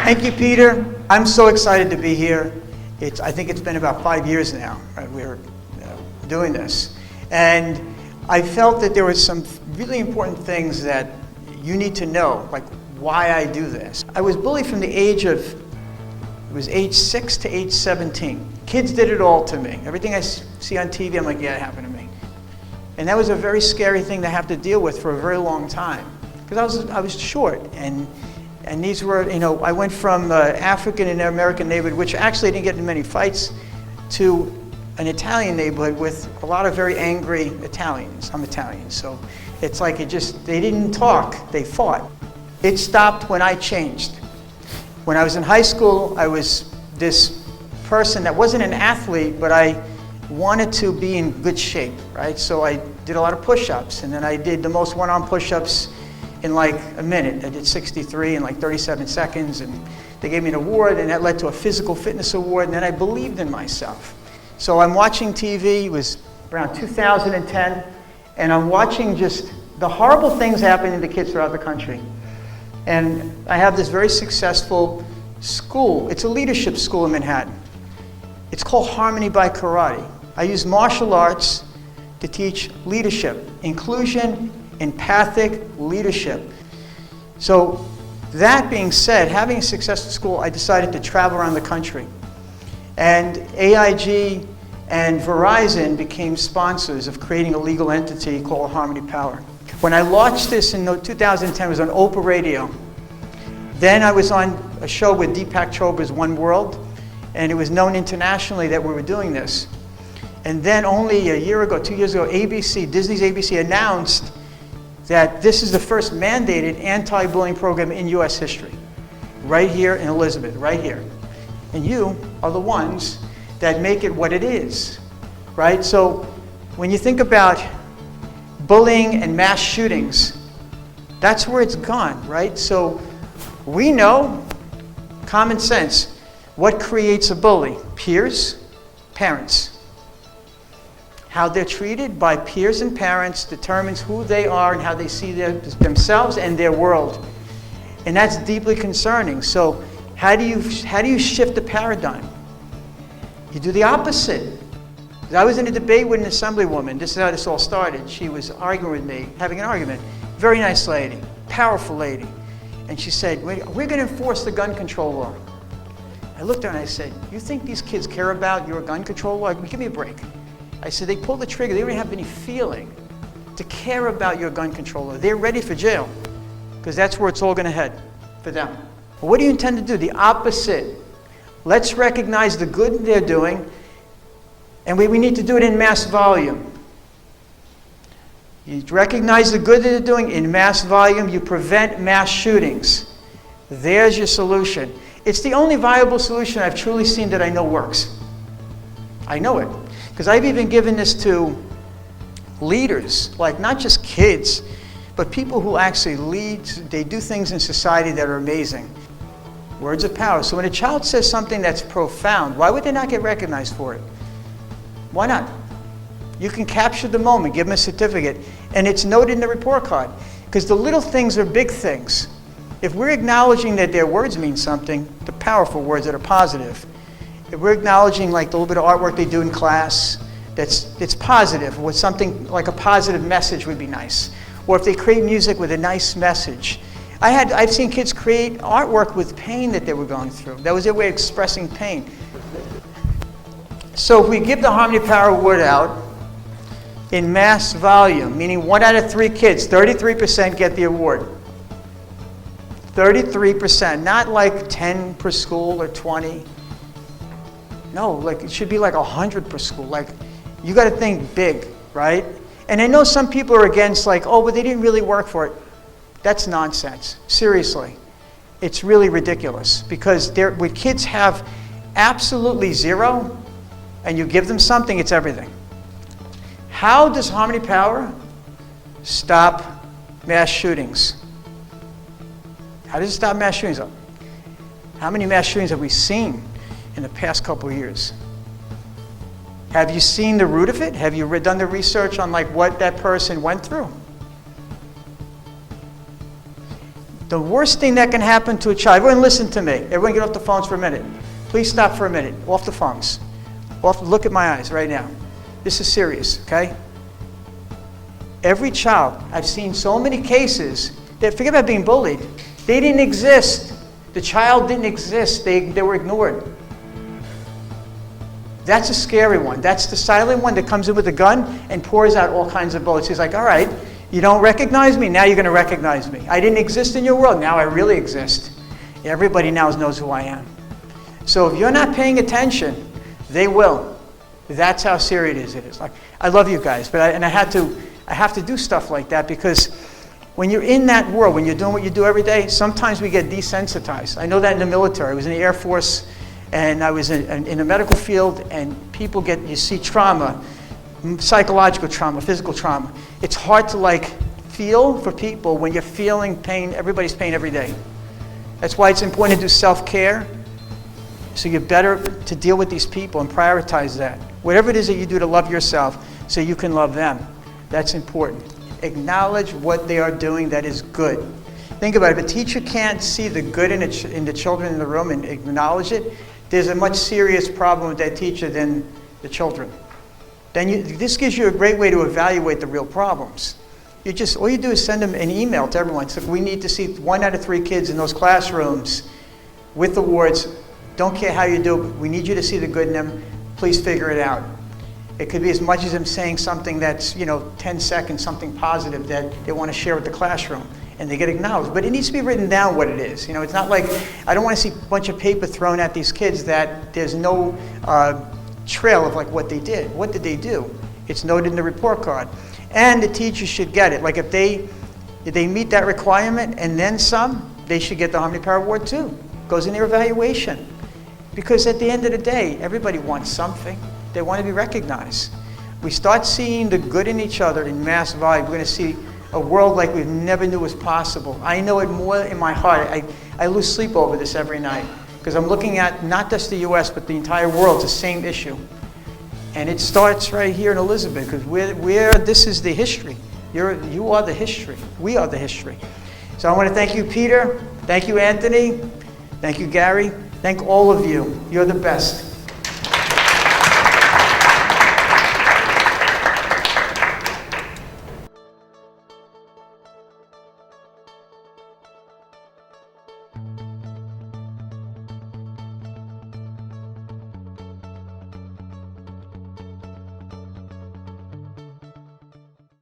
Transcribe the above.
Thank you, Peter. I'm so excited to be here. I think it's been about 5 years now, right? We're doing this. And I felt that there were some really important things that you need to know, like why I do this. I was bullied from the age of, it was age 6 to age 17. Kids did it all to me. Everything I see on TV, I'm like, yeah, it happened to me. And that was a very scary thing to have to deal with for a very long time. Because I was short, and these were, I went from African and American neighborhood, which actually didn't get in many fights, to an Italian neighborhood with a lot of very angry Italians. I'm Italian, so it's like they didn't talk, they fought. It stopped when I changed. When I was in high school, I was this person that wasn't an athlete, but I wanted to be in good shape, right? So I did a lot of push-ups, and then I did the most one-arm push-ups in like a minute. I did 63 in like 37 seconds, and they gave me an award, and that led to a physical fitness award, and then I believed in myself. So I'm watching TV, it was around 2010, and I'm watching just the horrible things happening to kids throughout the country. And I have this very successful school. It's a leadership school in Manhattan. It's called Harmony by Karate. I use martial arts to teach leadership, inclusion, empathic leadership. So that being said, having a successful school, I decided to travel around the country. And AIG and Verizon became sponsors of creating a legal entity called Harmony Power. When I launched this in 2010, it was on Oprah Radio. Then I was on a show with Deepak Chopra's One World, and it was known internationally that we were doing this. And then only a year ago, 2 years ago, Disney's ABC announced that this is the first mandated anti-bullying program in US history. Right here in Elizabeth, right here. And you are the ones that make it what it is, right? So when you think about bullying and mass shootings, that's where it's gone, right? So we know, common sense, what creates a bully? Peers, parents. How they're treated by peers and parents determines who they are and how they see themselves and their world. And that's deeply concerning. So how do you shift the paradigm? You do the opposite. I was in a debate with an assemblywoman. This is how this all started. She was arguing with me, having an argument. Very nice lady, powerful lady. And she said, we're going to enforce the gun control law. I looked at her and I said, you think these kids care about your gun control law? Give me a break. I said, they pull the trigger. They don't even have any feeling to care about your gun control law. They're ready for jail because that's where it's all going to head for them. Well, what do you intend to do? The opposite. Let's recognize the good they're doing, and we need to do it in mass volume. You recognize the good that they're doing in mass volume, you prevent mass shootings. There's your solution. It's the only viable solution I've truly seen that I know works. I know it. Because I've even given this to leaders, like not just kids, but people who actually lead. They do things in society that are amazing. Words of power. So when a child says something that's profound, why would they not get recognized for it? Why not? You can capture the moment, give them a certificate, and it's noted in the report card. Because the little things are big things. If we're acknowledging that their words mean something, the powerful words that are positive, if we're acknowledging like the little bit of artwork they do in class, it's positive, with something like a positive message would be nice. Or if they create music with a nice message. I've seen kids create artwork with pain that they were going through. That was their way of expressing pain. So if we give the Harmony Power Award out in mass volume, meaning 1 out of 3 kids, 33% get the award. 33%, not like 10 per school or 20. No, like it should be like 100 per school. Like, you got to think big, right? And I know some people are against like, oh, but they didn't really work for it. That's nonsense. Seriously. It's really ridiculous because when kids have absolutely zero and you give them something, it's everything. How does Harmony Power stop mass shootings? How does it stop mass shootings? How many mass shootings have we seen in the past couple of years? Have you seen the root of it? Have you done the research on like what that person went through? The worst thing that can happen to a child, everyone listen to me. Everyone get off the phones for a minute. Please stop for a minute. Off the phones. Look at my eyes right now. This is serious, okay? Every child, I've seen so many cases that, forget about being bullied, they didn't exist. The child didn't exist. They were ignored. That's a scary one. That's the silent one that comes in with a gun and pours out all kinds of bullets. He's like, all right, you don't recognize me? Now you're going to recognize me. I didn't exist in your world. Now I really exist. Everybody now knows who I am. So if you're not paying attention, they will. That's how serious it is. Like, I love you guys, but I have to do stuff like that, because when you're in that world, when you're doing what you do every day, sometimes we get desensitized. I know that in the military. I was in the Air Force, and I was in the medical field, and people you see trauma, psychological trauma, physical trauma. It's hard to feel for people when you're feeling pain, everybody's pain every day. That's why it's important to do self-care, so you're better to deal with these people and prioritize that. Whatever it is that you do to love yourself so you can love them, that's important. Acknowledge what they are doing that is good. Think about it. If a teacher can't see the good in the children in the room and acknowledge it, there's a much serious problem with that teacher than the children. This gives you a great way to evaluate the real problems. All you do is send them an email to everyone. So we need to see 1 out of 3 kids in those classrooms with awards. Don't care how you do it. We need you to see the good in them. Please figure it out. It could be as much as them saying something that's, 10 seconds, something positive that they want to share with the classroom, and they get acknowledged. But it needs to be written down what it is. It's not like, I don't want to see a bunch of paper thrown at these kids that there's no trail of what they did. What did they do? It's noted in the report card. And the teachers should get it. If they meet that requirement and then some, they should get the Harmony Power Award too. Goes in their evaluation. Because at the end of the day, everybody wants something. They want to be recognized. We start seeing the good in each other in mass volume. We're going to see a world like we never knew was possible. I know it more in my heart. I lose sleep over this every night, because I'm looking at not just the U.S., but the entire world. It's the same issue. And it starts right here in Elizabeth, because this is the history. You are the history. We are the history. So I want to thank you, Peter. Thank you, Anthony. Thank you, Gary. Thank all of you. You're the best.